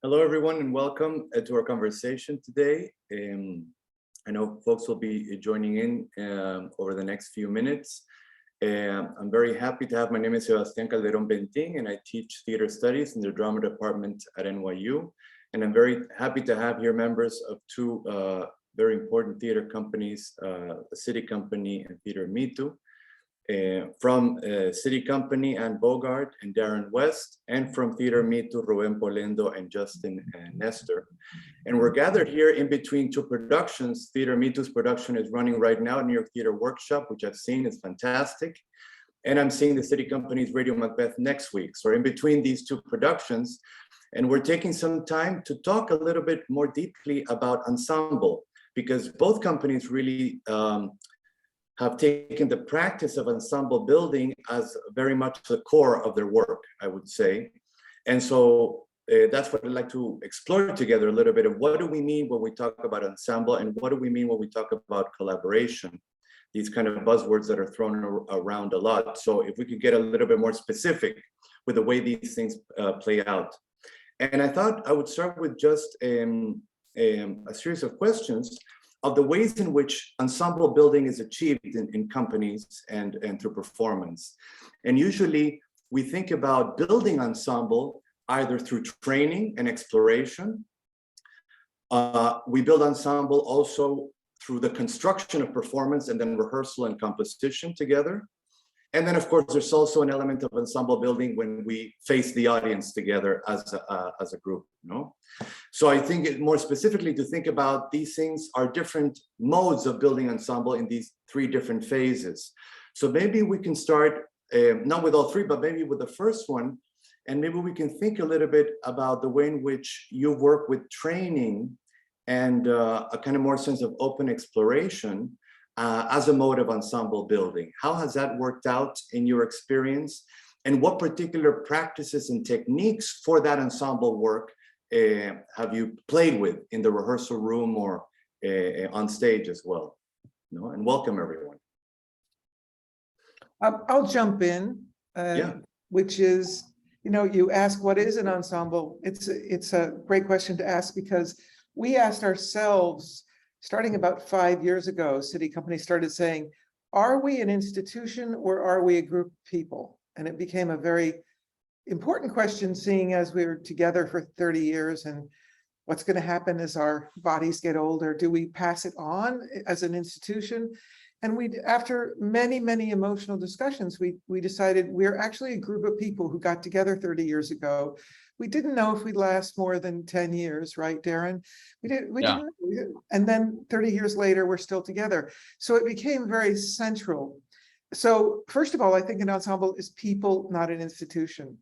Hello, everyone, and welcome to our conversation today. I know folks will be joining in over the next few minutes. I'm very happy to have, my name is Sebastián Calderón Bentin, and I teach theater studies in the drama department at NYU. And I'm very happy to have here members of two very important theater companies, the SITI company and Theater Mitu. From SITI Company and Bogart and Darron West, and from Theater Mitu, Rubén, Polendo, and Justin and Nestor. And we're gathered here in between two productions. Theater Mitu's production is running right now at New York Theater Workshop, which I've seen is fantastic. And I'm seeing the SITI Company's Radio Macbeth next week. So in between these two productions, and we're taking some time to talk a little bit more deeply about ensemble, because both companies really have taken the practice of ensemble building as very much the core of their work, I would say. And so that's what I'd like to explore together a little bit of what do we mean when we talk about ensemble, and what do we mean when we talk about collaboration? These kind of buzzwords that are thrown around a lot. So if we could get a little bit more specific with the way these things play out. And I thought I would start with just a series of questions of the ways in which ensemble building is achieved in companies and through performance. And usually we think about building ensemble either through training and exploration. We build ensemble also through the construction of performance and then rehearsal and composition together. And then, of course, there's also an element of ensemble building when we face the audience together as a group, you know? So I think more specifically to think about these things are different modes of building ensemble in these three different phases. So maybe we can start, not with all three, but maybe with the first one. And maybe we can think a little bit about the way in which you work with training and a kind of more sense of open exploration as a mode of ensemble building. How has that worked out in your experience? And what particular practices and techniques for that ensemble work have you played with in the rehearsal room or on stage as well? You know, and welcome everyone. I'll jump in, which is, you know, you ask what is an ensemble? It's a great question to ask, because we asked ourselves, starting about 5 years ago, SITI Company started saying, are we an institution or are we a group of people? And it became a very important question, seeing as we were together for 30 years and what's going to happen as our bodies get older. Do we pass it on as an institution? And after many, many emotional discussions, we decided we're actually a group of people who got together 30 years ago. We didn't know if we'd last more than 10 years, right, Darron? We didn't. And then 30 years later, we're still together. So it became very central. So first of all, I think an ensemble is people, not an institution.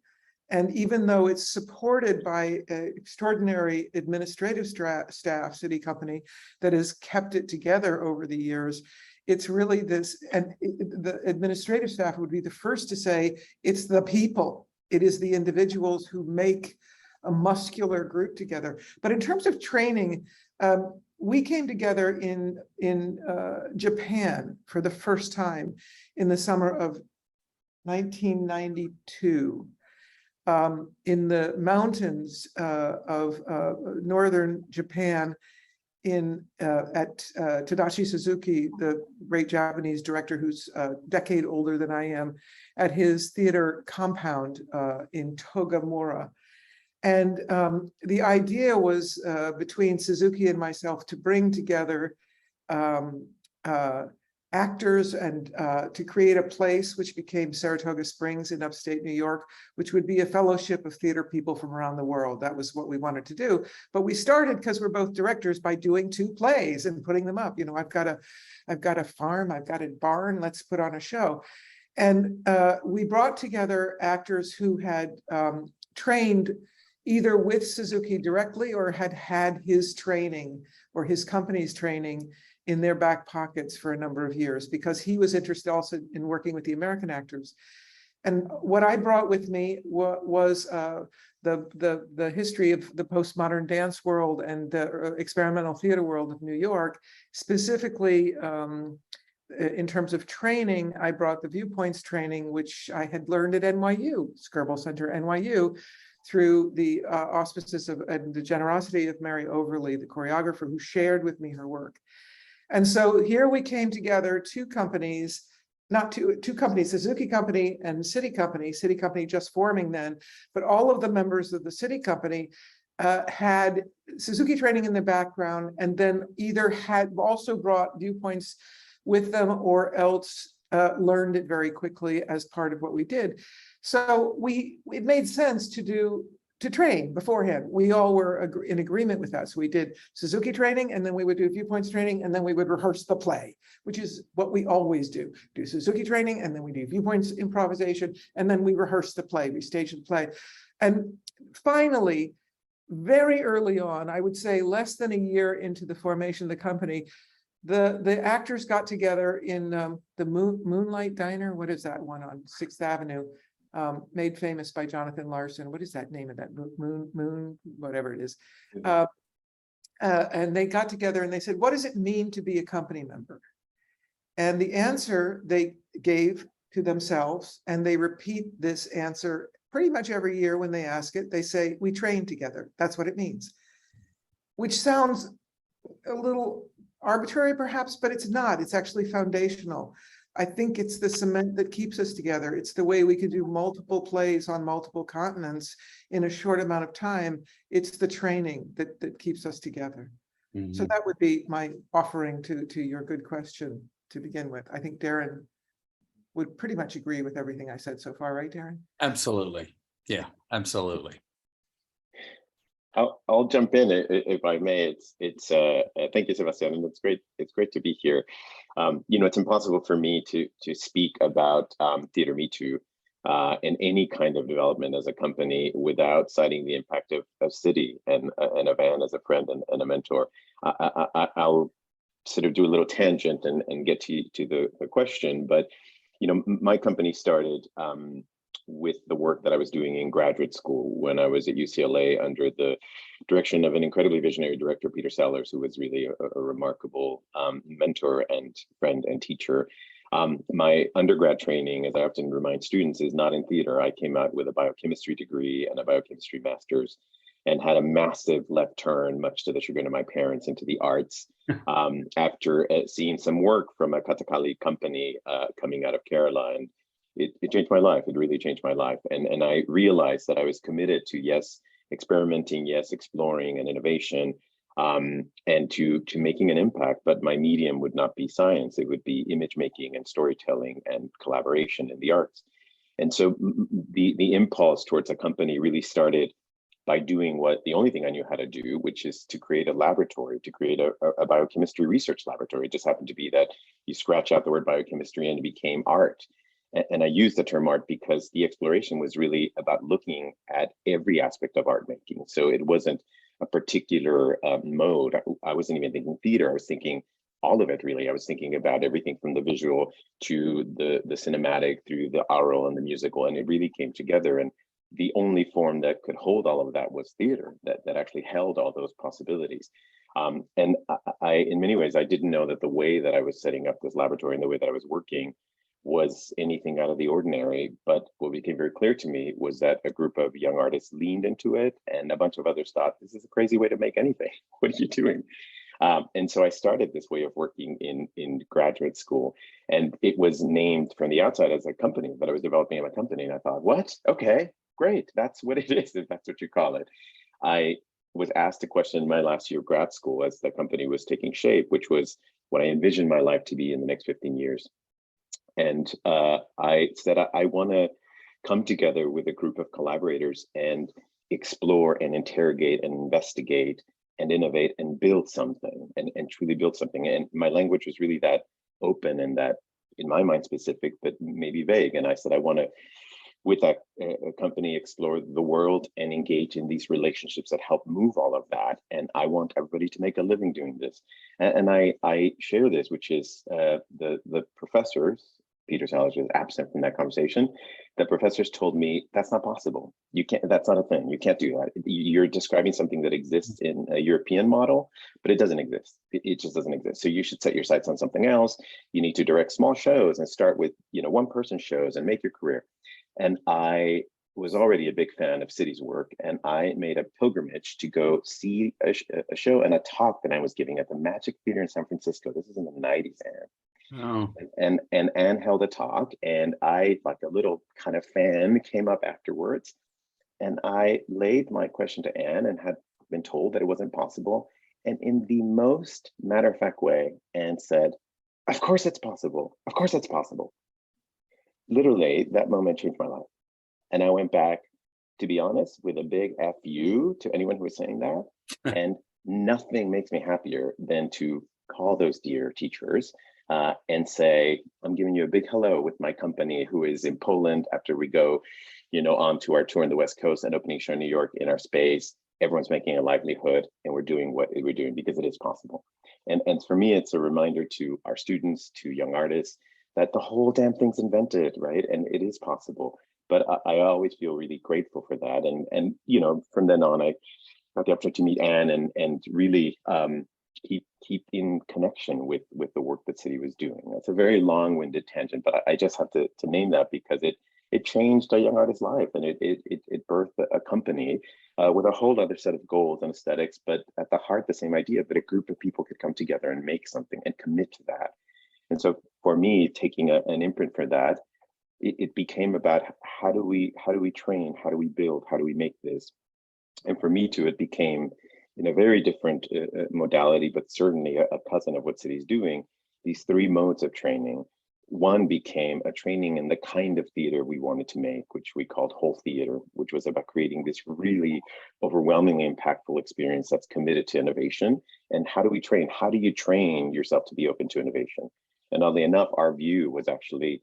And even though it's supported by an extraordinary administrative staff, SITI Company, that has kept it together over the years, it's really this, and the administrative staff would be the first to say, it's the people. It is the individuals who make a muscular group together. But in terms of training, we came together in Japan for the first time in the summer of 1992. In the mountains of northern Japan, at Tadashi Suzuki, the great Japanese director who's a decade older than I am, at his theater compound in Togamura. And the idea was between Suzuki and myself to bring together actors and to create a place which became Saratoga Springs in upstate New York, which would be a fellowship of theater people from around the world. That was what we wanted to do. But we started, because we're both directors, by doing 2 plays and putting them up. You know, I've got a farm, I've got a barn, let's put on a show. And we brought together actors who had trained either with Suzuki directly or had had his training or his company's training in their back pockets for a number of years, because he was interested also in working with the American actors. And what I brought with me was the history of the postmodern dance world and the experimental theater world of New York. Specifically, in terms of training, I brought the viewpoints training, which I had learned at NYU, Skirball Center, NYU, through the auspices of and the generosity of Mary Overly, the choreographer, who shared with me her work. And so here we came together, two companies, Suzuki Company and SITI Company just forming then, but all of the members of the SITI Company had Suzuki training in the background, and then either had also brought viewpoints with them or else learned it very quickly as part of what we did. So it made sense to train beforehand. We all were in agreement with that. So we did Suzuki training, and then we would do viewpoints training, and then we would rehearse the play, which is what we always do. Do Suzuki training, and then we do viewpoints improvisation, and then we rehearse the play, we stage the play. And finally, very early on, I would say less than a year into the formation of the company, the actors got together in the Moonlight Diner. What is that one on 6th Avenue? Made famous by Jonathan Larson. What is that name of that? Moon, whatever it is. And they got together and they said, what does it mean to be a company member? And the answer they gave to themselves, and they repeat this answer pretty much every year when they ask it, they say, we train together. That's what it means. Which sounds a little arbitrary perhaps, but it's not. It's actually foundational. I think it's the cement that keeps us together. It's the way we could do multiple plays on multiple continents in a short amount of time. It's the training that keeps us together. Mm-hmm. So that would be my offering to your good question to begin with. I think Darron would pretty much agree with everything I said so far, right, Darron? Absolutely. Yeah, absolutely. I'll jump in if I may. Thank you, Sebastián, and it's great. It's great to be here. It's impossible for me to speak about Theater Mitu in any kind of development as a company without citing the impact of SITI and of Anne as a friend and a mentor. I'll sort of do a little tangent and get to the question, but my company started with the work that I was doing in graduate school when I was at UCLA under the direction of an incredibly visionary director, Peter Sellers, who was really a remarkable mentor and friend and teacher. My undergrad training, as I often remind students, is not in theater. I came out with a biochemistry degree and a biochemistry master's, and had a massive left turn, much to the chagrin of my parents, into the arts after seeing some work from a Katakali company coming out of Kerala. And it changed my life. It really changed my life. And I realized that I was committed to, yes, experimenting, yes, exploring and innovation, and to making an impact, but my medium would not be science. It would be image making and storytelling and collaboration in the arts. And so the impulse towards a company really started by doing the only thing I knew how to do, which is to create a laboratory, to create a biochemistry research laboratory. It just happened to be that you scratch out the word biochemistry and it became art. And I use the term art because the exploration was really about looking at every aspect of art making. So it wasn't a particular mode. I wasn't even thinking theater. I was thinking all of it, really. I was thinking about everything from the visual to the cinematic, through the oral and the musical, and it really came together. And the only form that could hold all of that was theater, that actually held all those possibilities. And I, in many ways, I didn't know that the way that I was setting up this laboratory and the way that I was working was anything out of the ordinary. But what became very clear to me was that a group of young artists leaned into it, and a bunch of others thought, this is a crazy way to make anything. What are you doing? And so I started this way of working in graduate school, and it was named from the outside as a company, but I was developing a company, and I thought, what? Okay, great. That's what it is, if that's what you call it. I was asked a question in my last year of grad school as the company was taking shape, which was what I envisioned my life to be in the next 15 years. And I said, I want to come together with a group of collaborators and explore and interrogate and investigate and innovate and build something, and truly build something. And my language was really that open and that, in my mind, specific, but maybe vague. And I said, I want to, with that company, explore the world and engage in these relationships that help move all of that. And I want everybody to make a living doing this. And I share this, which is the professors, Peter Sellers was absent from that conversation. The professors told me, that's not possible. You can't, that's not a thing. You can't do that. You're describing something that exists in a European model, but it doesn't exist. It just doesn't exist. So you should set your sights on something else. You need to direct small shows and start with, one-person shows and make your career. And I was already a big fan of SITI's work, and I made a pilgrimage to go see a show and a talk that I was giving at the Magic Theater in San Francisco. This is in the 90s, Anne. Oh, And Anne held a talk, and I, like a little kind of fan, came up afterwards, and I laid my question to Anne and had been told that it wasn't possible. And in the most matter-of-fact way, Anne said, "Of course it's possible. Of course it's possible." Literally, that moment changed my life. And I went back, to be honest, with a big F you to anyone who was saying that. And nothing makes me happier than to call those dear teachers and say, "I'm giving you a big hello with my company who is in Poland after we go, on to our tour in the West Coast and opening show in New York in our space. Everyone's making a livelihood and we're doing what we're doing because it is possible." And for me, it's a reminder to our students, to young artists, that the whole damn thing's invented, right? And it is possible. But I always feel really grateful for that. And from then on, I got the opportunity to meet Anne and really keep in connection with the work that SITI was doing. That's a very long-winded tangent, but I just have to name that because it changed a young artist's life, and it birthed a company with a whole other set of goals and aesthetics, but at the heart, the same idea that a group of people could come together and make something and commit to that. And so for me, taking an imprint for that, it became about how do we train, how do we build, how do we make this? And for me too, it became in a very different modality, but certainly a cousin of what SITI's doing, these three modes of training. One became a training in the kind of theater we wanted to make, which we called whole theater, which was about creating this really overwhelmingly impactful experience that's committed to innovation. And how do we train? How do you train yourself to be open to innovation? And oddly enough, our view was actually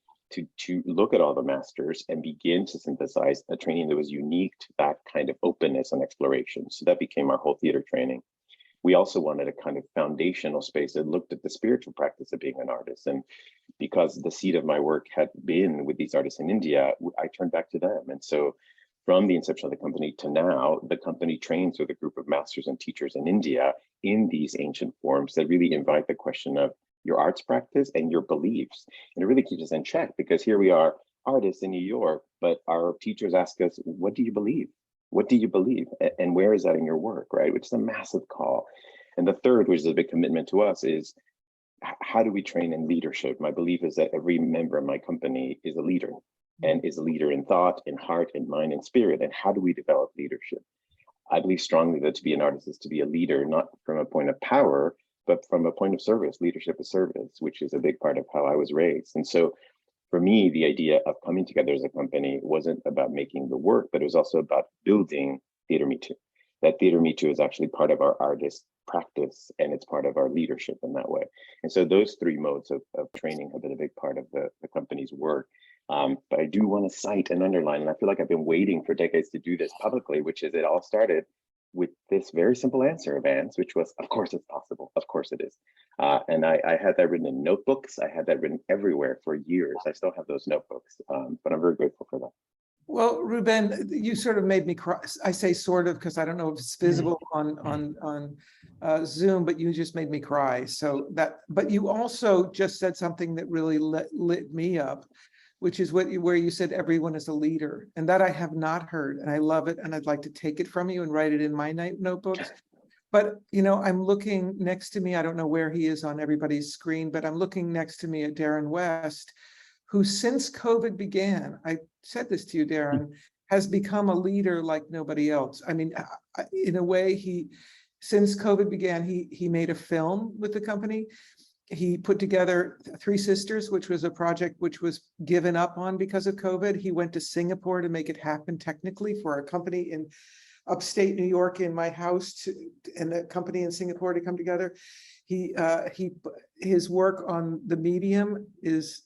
to look at all the masters and begin to synthesize a training that was unique to that kind of openness and exploration. So that became our whole theater training. We also wanted a kind of foundational space that looked at the spiritual practice of being an artist. And because the seed of my work had been with these artists in India, I turned back to them. And so from the inception of the company to now, the company trains with a group of masters and teachers in India in these ancient forms that really invite the question of your arts practice and your beliefs. And it really keeps us in check, because here we are, artists in New York, but our teachers ask us, what do you believe? What do you believe? And where is that in your work, right? Which is a massive call. And the third, which is a big commitment to us, is how do we train in leadership? My belief is that every member of my company is a leader, and is a leader in thought, in heart, in mind, and spirit. And how do we develop leadership? I believe strongly that to be an artist is to be a leader, not from a point of power, but from a point of service. Leadership is service, which is a big part of how I was raised. And so for me, the idea of coming together as a company wasn't about making the work, but it was also about building Theater Mitu. That Theater Mitu is actually part of our artist practice, and it's part of our leadership in that way. And so those three modes of training have been a big part of the company's work. But I do want to cite and underline, and I feel like I've been waiting for decades to do this publicly, which is it all started with this very simple answer of Anne's, which was, of course it's possible, of course it is. And I had that written in notebooks. I had that written everywhere for years. I still have those notebooks, but I'm very grateful for that. Well, Rubén, you sort of made me cry. I say sort of because I don't know if it's visible on Zoom, but you just made me cry. So that, but you also just said something that really lit me up, which is where you said everyone is a leader, and that I have not heard, and I love it, and I'd like to take it from you and write it in my notebooks. But I'm looking next to me. I don't know where he is on everybody's screen, but I'm looking next to me at Darron West, who since COVID began, I said this to you, Darron, has become a leader like nobody else. I mean, in a way, since COVID began, he made a film with the company. He put together Three Sisters, which was a project which was given up on because of COVID. He went to Singapore to make it happen technically for a company in upstate New York in my house and a company in Singapore to come together. His work on the medium is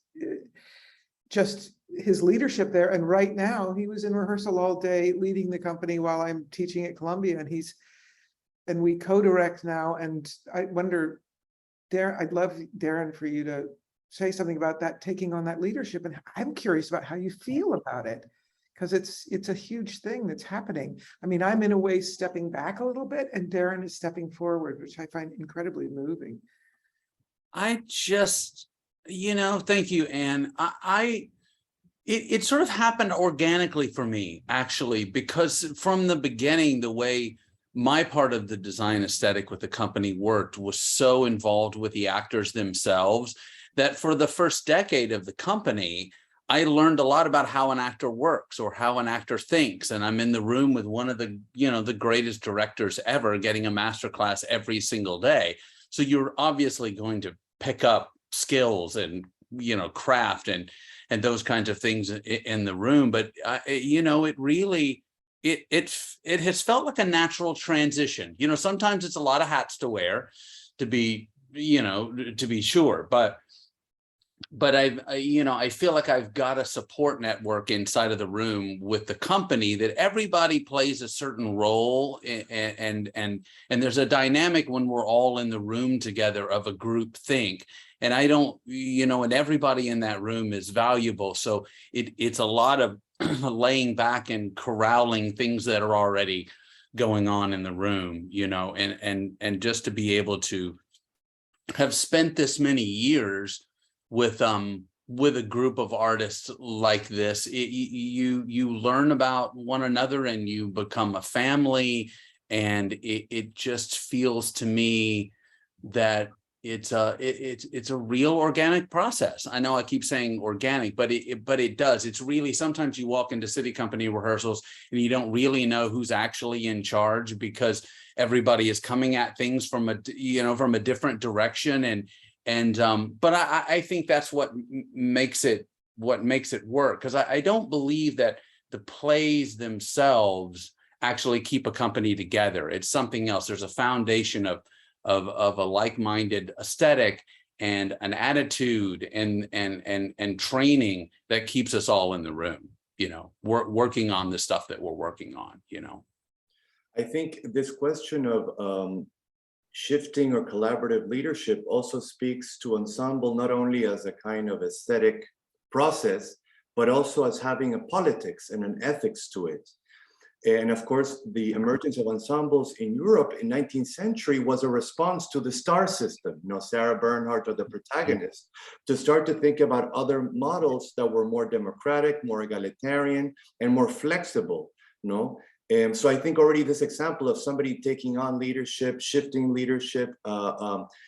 just his leadership there. And right now he was in rehearsal all day leading the company while I'm teaching at Columbia, and we co-direct now. And I wonder, I'd love, Darron, for you to say something about that, taking on that leadership. And I'm curious about how you feel about it, because it's a huge thing that's happening. I mean, I'm in a way stepping back a little bit, and Darron is stepping forward, which I find incredibly moving. I just, thank you, Anne. It sort of happened organically for me, actually, because from the beginning, the way my part of the design aesthetic with the company worked was so involved with the actors themselves that for the first decade of the company, I learned a lot about how an actor works or how an actor thinks. And I'm in the room with one of the, the greatest directors ever, getting a masterclass every single day. So you're obviously going to pick up skills and, craft and those kinds of things in the room. But, it really, it has felt like a natural transition. Sometimes it's a lot of hats to wear to be, to be sure, but I feel like I've got a support network inside of the room with the company that everybody plays a certain role, and there's a dynamic when we're all in the room together of a group think. And I don't, and everybody in that room is valuable. So it's a lot of laying back and corralling things that are already going on in the room, and just to be able to have spent this many years with a group of artists like this, you learn about one another and you become a family. And it just feels to me that it's a real organic process. I know I keep saying organic, but it does. It's really, sometimes you walk into SITI company rehearsals and you don't really know who's actually in charge, because everybody is coming at things from a different direction. But I think that's what makes it work, because I don't believe that the plays themselves actually keep a company together. It's something else. There's a foundation of a like-minded aesthetic and an attitude and training that keeps us all in the room, working on the stuff that we're working on, I think this question of shifting or collaborative leadership also speaks to ensemble, not only as a kind of aesthetic process, but also as having a politics and an ethics to it. And of course, the emergence of ensembles in Europe in 19th century was a response to the star system, Sarah Bernhardt or the protagonist, to start to think about other models that were more democratic, more egalitarian, and more flexible, So I think already this example of somebody taking on leadership, shifting leadership,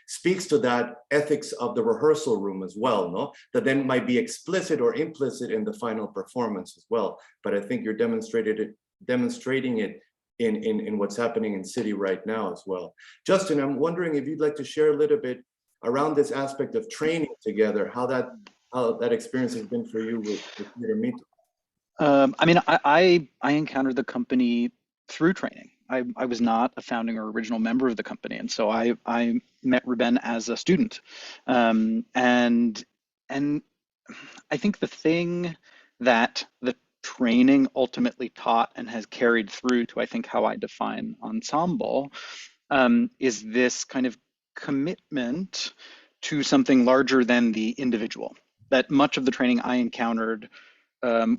speaks to that ethics of the rehearsal room as well, that then might be explicit or implicit in the final performance as well. But I think you're demonstrating it in what's happening in SITI right now as well. Justin, I'm wondering if you'd like to share a little bit around this aspect of training together, how that experience has been for you with Mitu. I encountered the company through training. I was not a founding or original member of the company, and so I met Rubén as a student, and I think the thing that the training ultimately taught and has carried through to, I think, how I define ensemble, is this kind of commitment to something larger than the individual. That much of the training I encountered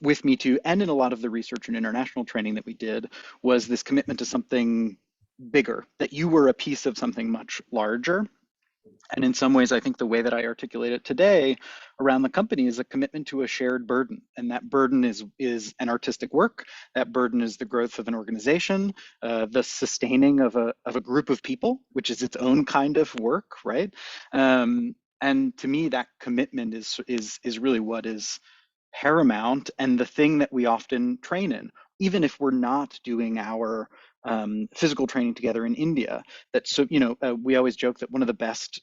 with Mitu, and in a lot of the research and international training that we did, was this commitment to something bigger, that you were a piece of something much larger. And in some ways, I think the way that I articulate it today around the company is a commitment to a shared burden. And that burden is an artistic work. That burden is the growth of an organization, the sustaining of a group of people, which is its own kind of work, right? And to me, that commitment is really what is paramount, and the thing that we often train in, even if we're not doing our physical training together in India. We always joke that one of the best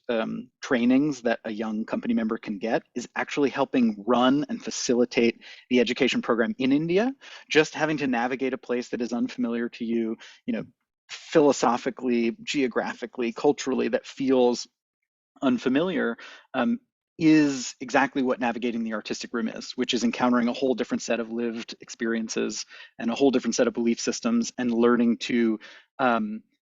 trainings that a young company member can get is actually helping run and facilitate the education program in India. Just having to navigate a place that is unfamiliar to you, philosophically, geographically, culturally, that feels unfamiliar, is exactly what navigating the artistic room is, which is encountering a whole different set of lived experiences and a whole different set of belief systems, and learning to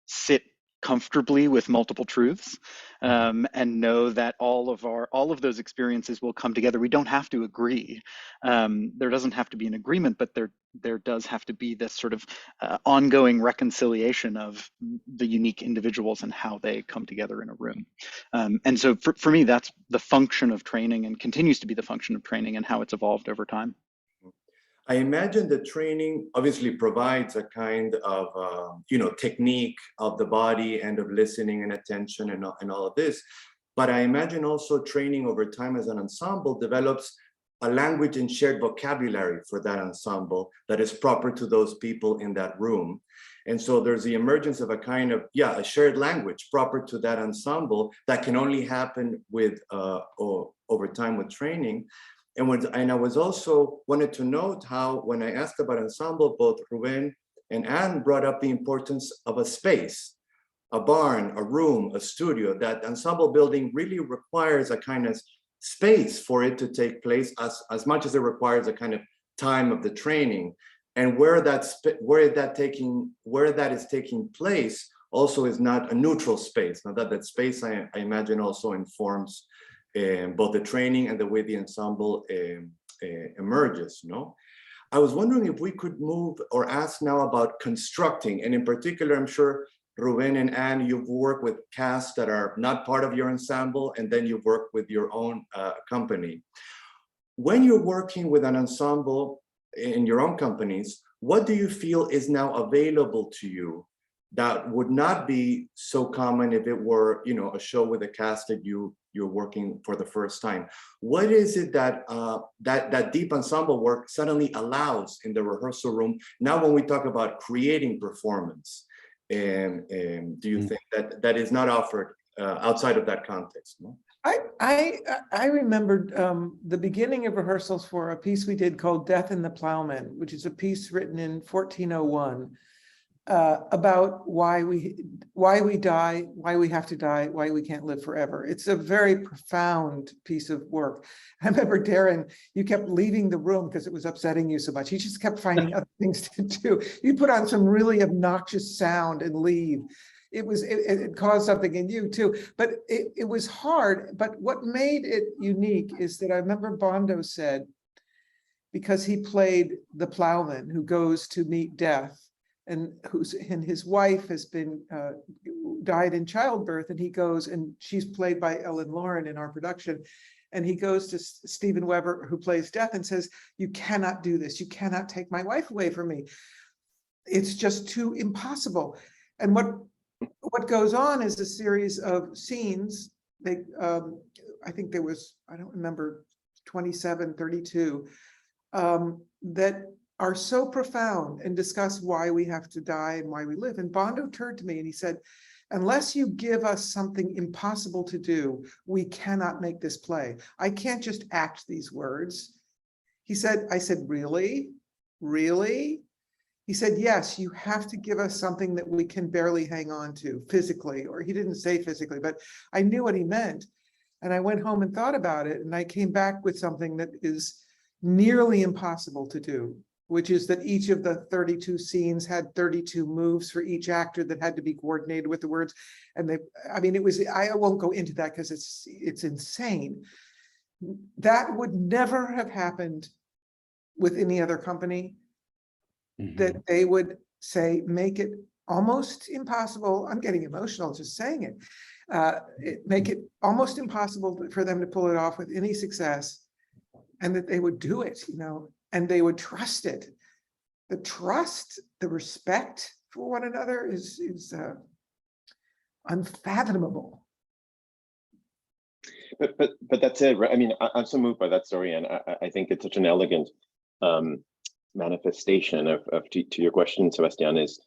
sit comfortably with multiple truths, and know that all of those experiences will come together. We don't have to agree. There doesn't have to be an agreement, but there does have to be this sort of ongoing reconciliation of the unique individuals and how they come together in a room. And so for me, that's the function of training, and continues to be the function of training, and how it's evolved over time. I imagine the training obviously provides a kind of, technique of the body and of listening and attention and all of this. But I imagine also training over time as an ensemble develops a language and shared vocabulary for that ensemble that is proper to those people in that room. And so there's the emergence of a kind of, a shared language proper to that ensemble that can only happen with, over time with training. And I was also wanted to note how, when I asked about ensemble, both Rubén and Anne brought up the importance of a space, a barn, a room, a studio. That ensemble building really requires a kind of space for it to take place as much as it requires a kind of time of the training. And where that is taking place also is not a neutral space. Now that space, I imagine, also informs both the training and the way the ensemble emerges. I was wondering if we could move or ask now about constructing, and in particular, I'm sure Rubén and Anne, you've worked with casts that are not part of your ensemble, and then you've worked with your own company. When you're working with an ensemble in your own companies, what do you feel is now available to you that would not be so common if it were, a show with a cast that you're working for the first time? What is it that that deep ensemble work suddenly allows in the rehearsal room now when we talk about creating performance? And do you think that is not offered outside of that context? No? I remembered the beginning of rehearsals for a piece we did called Death in the Plowman, which is a piece written in 1401 about why we die, why we have to die, why we can't live forever. It's a very profound piece of work. I remember, Darron, you kept leaving the room because it was upsetting you so much. You just kept finding other things to do. You put on some really obnoxious sound and leave. It caused something in you too, but it was hard. But what made it unique is that I remember Bondo said, because he played the plowman who goes to meet death, and his wife has been died in childbirth, and he goes, and she's played by Ellen Lauren in our production, and he goes to Stephen Weber, who plays Death, and says, "You cannot do this. You cannot take my wife away from me. It's just too impossible." And what goes on is a series of scenes. I think there was, I don't remember, 27, 32, that are so profound and discuss why we have to die and why we live. And Bondo turned to me and he said, "Unless you give us something impossible to do, we cannot make this play. I can't just act these words." He said, I said, "Really? Really?" He said, "Yes, you have to give us something that we can barely hang on to physically," or he didn't say physically, but I knew what he meant. And I went home and thought about it, and I came back with something that is nearly impossible to do, which is that each of the 32 scenes had 32 moves for each actor that had to be coordinated with the words. And I won't go into that because it's insane. That would never have happened with any other company. That they would say, make it almost impossible. I'm getting emotional just saying it. Make it almost impossible for them to pull it off with any success, and that they would do it, and they would trust it. The trust, the respect for one another is unfathomable. But that's it, right? I mean, I'm so moved by that story, and I think it's such an elegant manifestation of to your question, Sebastián, is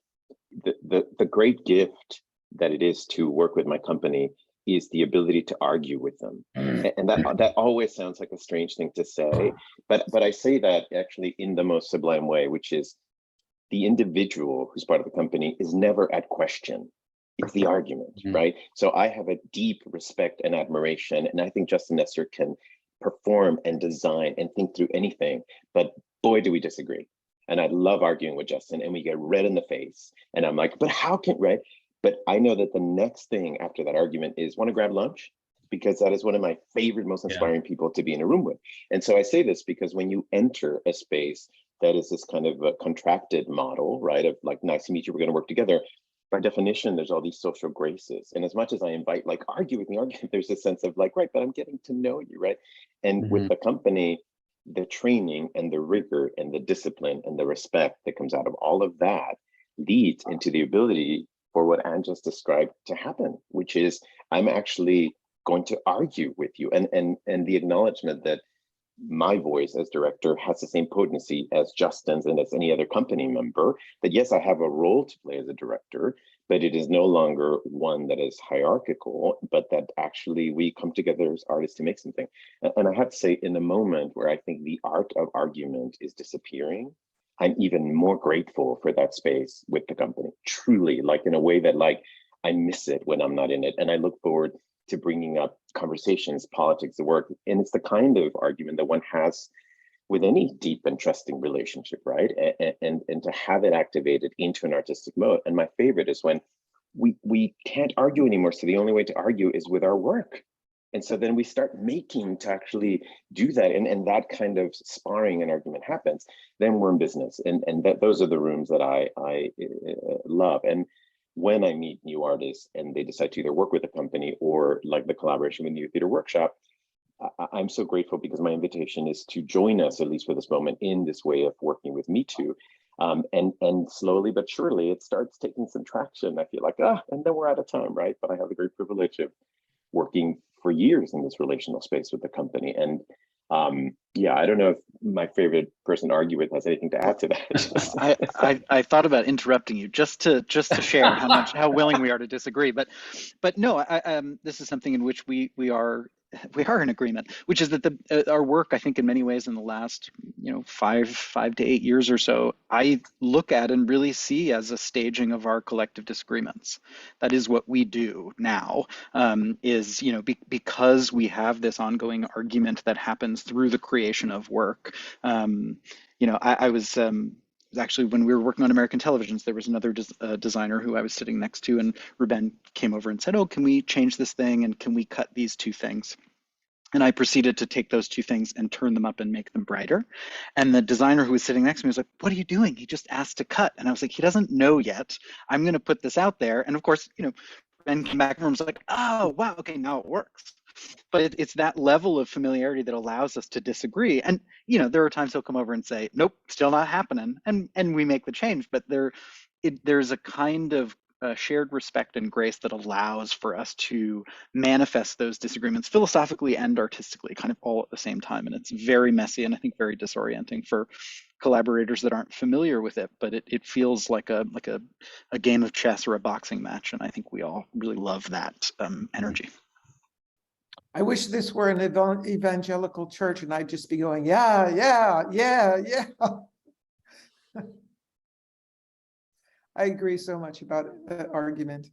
the great gift that it is to work with my company is the ability to argue with them. And that always sounds like a strange thing to say, but I say that actually in the most sublime way, which is the individual who's part of the company is never at question. It's the argument, right? So I have a deep respect and admiration, and I think Justin Nestor can perform and design and think through anything, but boy, do we disagree. And I love arguing with Justin, and we get red in the face. And I'm like, but how can, right? But I know that the next thing after that argument is, want to grab lunch? Because that is one of my favorite, most inspiring people to be in a room with. And so I say this because when you enter a space that is this kind of a contracted model, right? Of like, nice to meet you, we're going to work together. By definition, there's all these social graces. And as much as I invite, like, argue with me, there's a sense of like, right, but I'm getting to know you, right? And with the company, the training and the rigor and the discipline and the respect that comes out of all of that leads into the ability for what Anne just described to happen, which is I'm actually going to argue with you, and the acknowledgement that my voice as director has the same potency as Justin's and as any other company member, that yes, I have a role to play as a director, but it is no longer one that is hierarchical, but that actually we come together as artists to make something. And I have to say, in the moment where I think the art of argument is disappearing, I'm even more grateful for that space with the company, truly, like in a way that like I miss it when I'm not in it. And I look forward to bringing up conversations, politics, the work. And it's the kind of argument that one has with any deep and trusting relationship, right? And to have it activated into an artistic mode. And my favorite is when we can't argue anymore. So the only way to argue is with our work. And so then we start making to actually do that. And that kind of sparring and argument happens. Then we're in business. And those are the rooms that I love. And when I meet new artists and they decide to either work with a company or like the collaboration with New Theater Workshop, I'm so grateful because my invitation is to join us, at least for this moment, in this way of working with Mitu. And slowly but surely it starts taking some traction. I feel like, and then we're out of time, right? But I have the great privilege of working for years in this relational space with the company. And yeah, I don't know if my favorite person to argue with has anything to add to that. I thought about interrupting you just to share how willing we are to disagree, but no, this is something in which we are in agreement, which is that our work, I think, in many ways in the last 5 to 8 years or so, I look at and really see as a staging of our collective disagreements. That is what we do now. Is because we have this ongoing argument that happens through the creation of work. I was actually, when we were working on American televisions, there was another designer who I was sitting next to, and Rubén came over and said, "Oh, can we change this thing, and can we cut these two things?" And I proceeded to take those two things and turn them up and make them brighter. And the designer who was sitting next to me was like, "What are you doing? He just asked to cut." And I was like, "He doesn't know yet. I'm going to put this out there." And of course, Rubén came back and was like, "Oh, wow, okay, now it works." But it's that level of familiarity that allows us to disagree. And there are times he'll come over and say, "Nope, still not happening," and we make the change. But there's a kind of shared respect and grace that allows for us to manifest those disagreements philosophically and artistically, kind of all at the same time. And it's very messy and I think very disorienting for collaborators that aren't familiar with it. But it feels like a game of chess or a boxing match, and I think we all really love that energy. I wish this were an evangelical church and I'd just be going, yeah, yeah, yeah, yeah. I agree so much about that argument.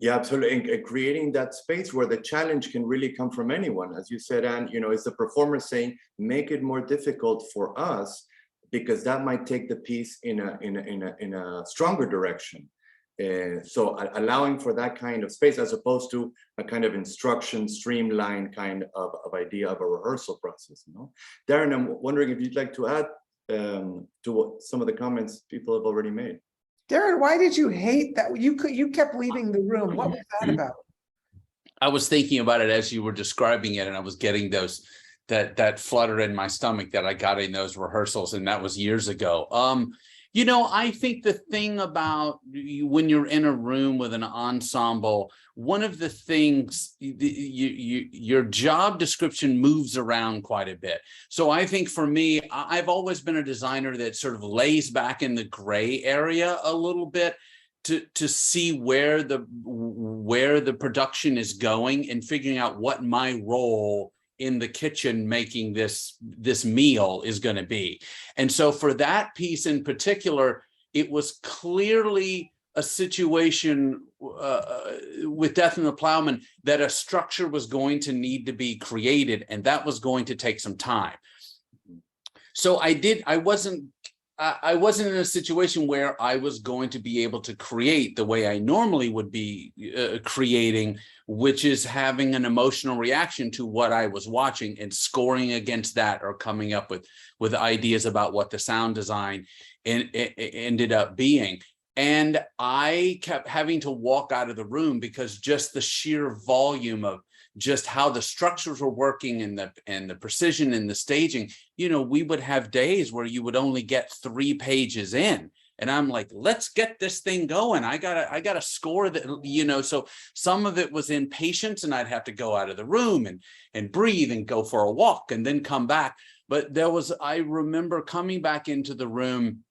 Yeah, absolutely. And creating that space where the challenge can really come from anyone. As you said, Anne, is the performer saying, make it more difficult for us, because that might take the piece in a stronger direction. So allowing for that kind of space, as opposed to a kind of instruction, streamlined kind of idea of a rehearsal process. Darron, I'm wondering if you'd like to add to what some of the comments people have already made. Darron, why did you hate that? You kept leaving the room. What was that about? I was thinking about it as you were describing it, and I was getting that flutter in my stomach that I got in those rehearsals, and that was years ago. I think the thing about when you're in a room with an ensemble, one of the things, your job description moves around quite a bit. So I think for me, I've always been a designer that sort of lays back in the gray area a little bit to see where the production is going and figuring out what my role in the kitchen making this meal is going to be. And so for that piece in particular, it was clearly a situation with Death and the Plowman that a structure was going to need to be created, and that was going to take some time. So I wasn't in a situation where I was going to be able to create the way I normally would be creating, which is having an emotional reaction to what I was watching and scoring against that, or coming up with ideas about what the sound design ended up being. And I kept having to walk out of the room because just the sheer volume of just how the structures were working and the precision in the staging, you know, we would have days where you would only get 3 pages in. And I'm like, let's get this thing going. I gotta score that, you know. So some of it was in patience, and I'd have to go out of the room and breathe and go for a walk and then come back. But I remember coming back into the room,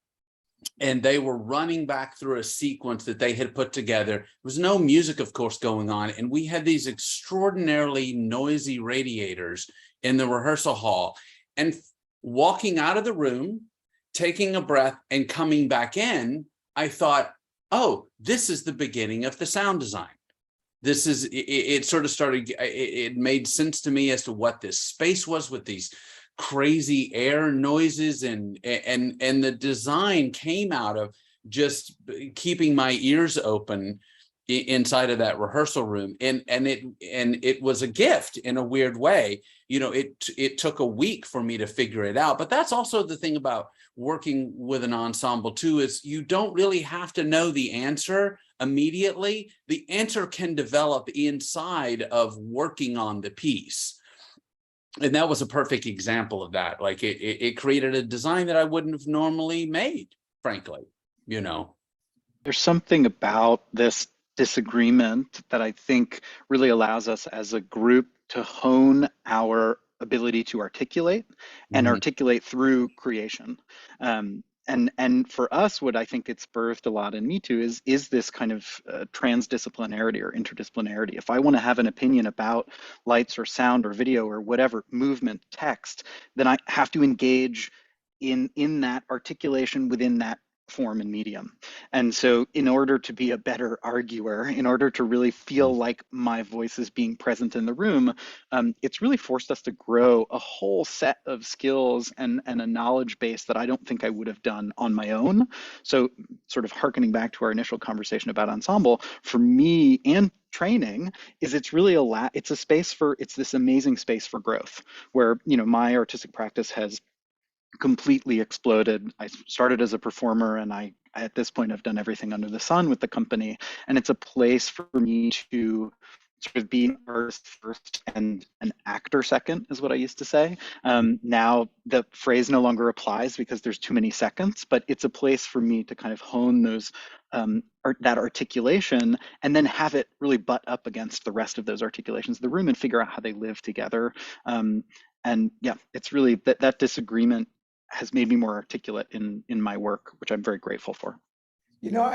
and they were running back through a sequence that they had put together. There was no music, of course, going on. And we had these extraordinarily noisy radiators in the rehearsal hall. And walking out of the room, taking a breath and coming back in, I thought, oh, this is the beginning of the sound design. This is, it sort of started, it made sense to me as to what this space was with these crazy air noises, and the design came out of just keeping my ears open inside of that rehearsal room, and it was a gift in a weird way. You know, it took a week for me to figure it out. But that's also the thing about working with an ensemble too, is you don't really have to know the answer immediately. The answer can develop inside of working on the piece. And that was a perfect example of that. Like it created a design that I wouldn't have normally made, frankly, you know. There's something about this disagreement that I think really allows us as a group to hone our ability to articulate and articulate through creation. And for us, what I think it's birthed a lot in Mitu is this kind of transdisciplinarity or interdisciplinarity. If I want to have an opinion about lights or sound or video or whatever, movement, text, then I have to engage in that articulation within that form and medium. And so in order to be a better arguer, in order to really feel like my voice is being present in the room, it's really forced us to grow a whole set of skills and a knowledge base that I don't think I would have done on my own. So sort of hearkening back to our initial conversation about ensemble, for me and training is it's this amazing space for growth where, you know, my artistic practice has completely exploded. I started as a performer, and I at this point have done everything under the sun with the company, and it's a place for me to sort of be an artist first and an actor second, is what I used to say. Now the phrase no longer applies because there's too many seconds, but it's a place for me to kind of hone those that articulation and then have it really butt up against the rest of those articulations of the room and figure out how they live together. And yeah, it's really that disagreement has made me more articulate in my work, which I'm very grateful for. You know,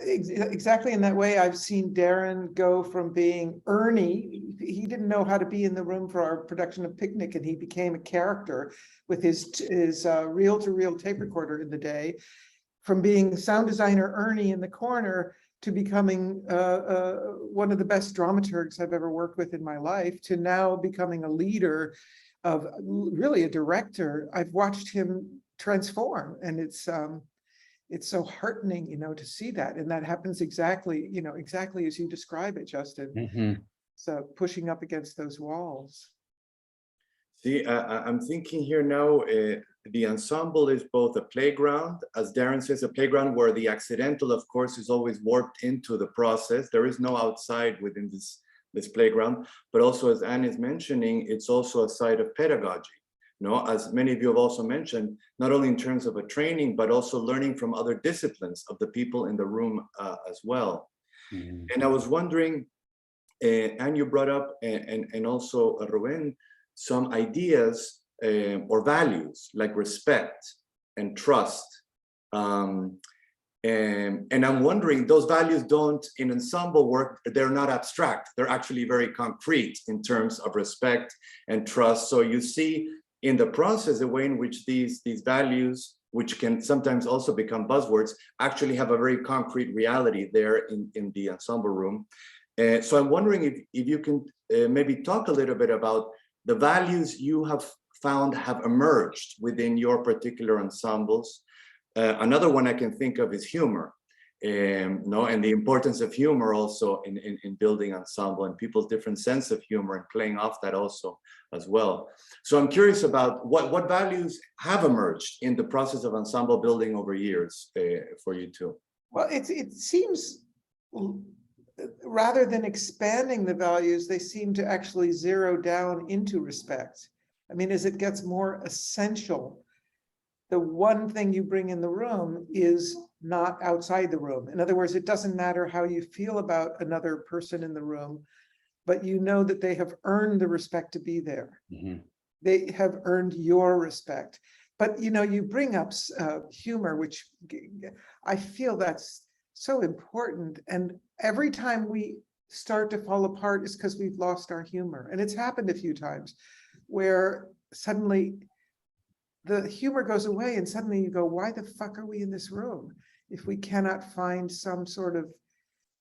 exactly in that way, I've seen Darron go from being Ernie. He didn't know how to be in the room for our production of Picnic, and he became a character with his reel-to-reel tape recorder in the day, from being sound designer Ernie in the corner to becoming one of the best dramaturgs I've ever worked with in my life, to now becoming a leader of really a director. I've watched him transform, and it's so heartening, you know, to see that. And that happens exactly, you know, exactly as you describe it, Justin. So pushing up against those walls. See, I'm thinking here now, the ensemble is both a playground, as Darron says, a playground where the accidental, of course, is always warped into the process. There is no outside within this playground, but also, as Anne is mentioning, it's also a site of pedagogy. You know, as many of you have also mentioned, not only in terms of a training, but also learning from other disciplines of the people in the room as well. And I was wondering, Anne, you brought up, and also Rubén, some ideas or values like respect and trust. And I'm wondering, those values don't, in ensemble work, they're not abstract. They're actually very concrete in terms of respect and trust. So you see in the process, the way in which these values, which can sometimes also become buzzwords, actually have a very concrete reality there in the ensemble room. So I'm wondering if you can maybe talk a little bit about the values you have found have emerged within your particular ensembles. Another one I can think of is humor, and the importance of humor also in building ensemble, and people's different sense of humor and playing off that also as well. So I'm curious about what values have emerged in the process of ensemble building over years for you two. Well, it seems rather than expanding the values, they seem to actually zero down into respect. I mean, as it gets more essential, the one thing you bring in the room is not outside the room. In other words, it doesn't matter how you feel about another person in the room, but you know that they have earned the respect to be there. Mhm. They have earned your respect. But you bring up humor, which I feel that's so important. And every time we start to fall apart is because we've lost our humor. And it's happened a few times where suddenly the humor goes away and suddenly you go, why the fuck are we in this room if we cannot find some sort of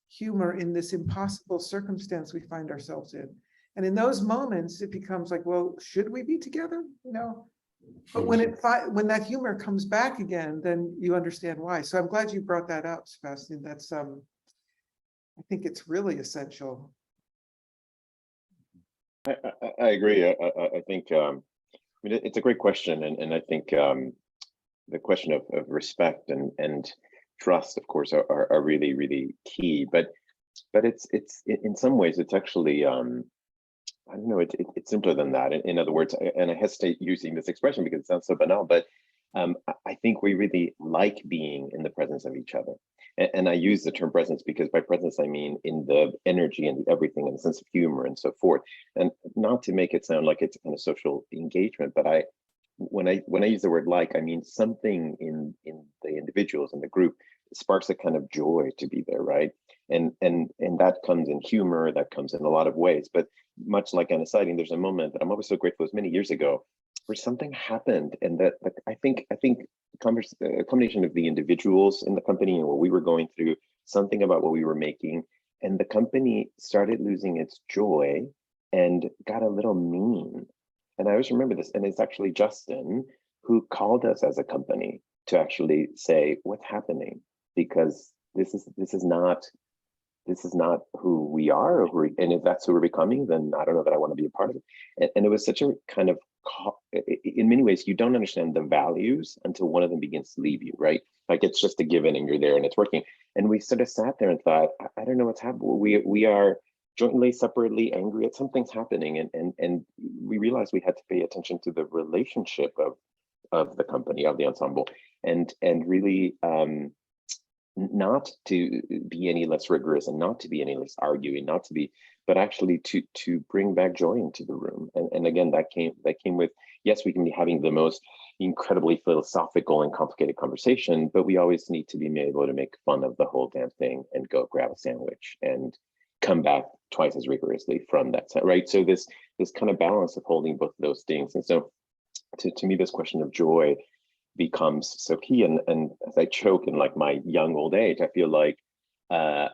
humor in this impossible circumstance we find ourselves in? And in those moments, it becomes like, well, should we be together? But when that humor comes back again, then you understand why. So I'm glad you brought that up, Sebastian. That's I think it's really essential. I agree. I think it's a great question, and I think the question of respect and trust, of course, are really, really key. But it's in some ways it's actually I don't know, it's simpler than that. In other words, and I hesitate using this expression because it sounds so banal, but I think we really like being in the presence of each other. And I use the term presence because by presence, I mean in the energy and the everything and the sense of humor and so forth. And not to make it sound like it's a kind of social engagement, but when I use the word like, I mean something in the individuals in the group sparks a kind of joy to be there, right? And that comes in humor, that comes in a lot of ways. But much like on a sighting, there's a moment that I'm always so grateful. It was many years ago where something happened, and that I think a combination of the individuals in the company and what we were going through, something about what we were making, and the company started losing its joy and got a little mean. And I always remember this, and it's actually Justin who called us as a company to actually say, what's happening? Because this is not who we are, and if that's who we're becoming, then I don't know that I want to be a part of it. And it was such a kind of, in many ways, you don't understand the values until one of them begins to leave you, right? Like it's just a given and you're there and it's working. And we sort of sat there and thought, I don't know what's happening. We are jointly, separately angry at something's happening. And we realized we had to pay attention to the relationship of the company, of the ensemble, and really not to be any less rigorous and not to be any less arguing, but actually to bring back joy into the room. And again, that came with, yes, we can be having the most incredibly philosophical and complicated conversation, but we always need to be able to make fun of the whole damn thing and go grab a sandwich and come back twice as rigorously from that, right? So this kind of balance of holding both of those things. And so to me, this question of joy becomes so key. And as I choke in like my young old age, I feel like I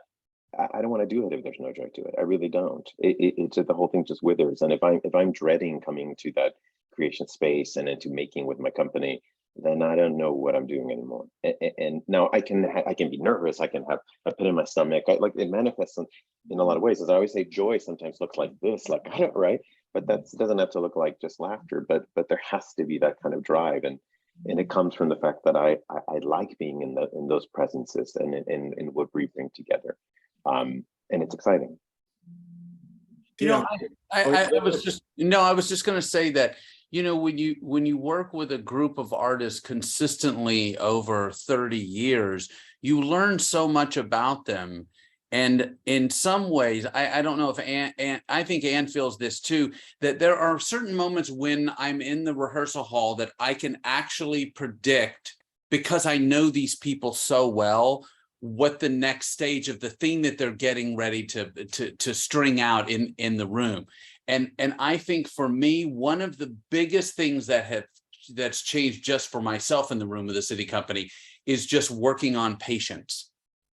don't want to do it if there's no joy to it. I really don't. It's the whole thing just withers. And if I'm dreading coming to that creation space and into making with my company, then I don't know what I'm doing anymore. And now I can be nervous. I can have a pit in my stomach. Like it manifests in a lot of ways. As I always say, joy sometimes looks like this, like I don't, right? But that doesn't have to look like just laughter. But there has to be that kind of drive, and it comes from the fact that I like being in those presences and in what we bring together, and it's exciting. I was just going to say that, when you work with a group of artists consistently over 30 years, you learn so much about them. And in some ways, I don't know if Anne, I think Anne feels this too, that there are certain moments when I'm in the rehearsal hall that I can actually predict, because I know these people so well, what the next stage of the thing that they're getting ready to string out in the room. And I think for me, one of the biggest things that's changed just for myself in the room of the SITI company is just working on patience.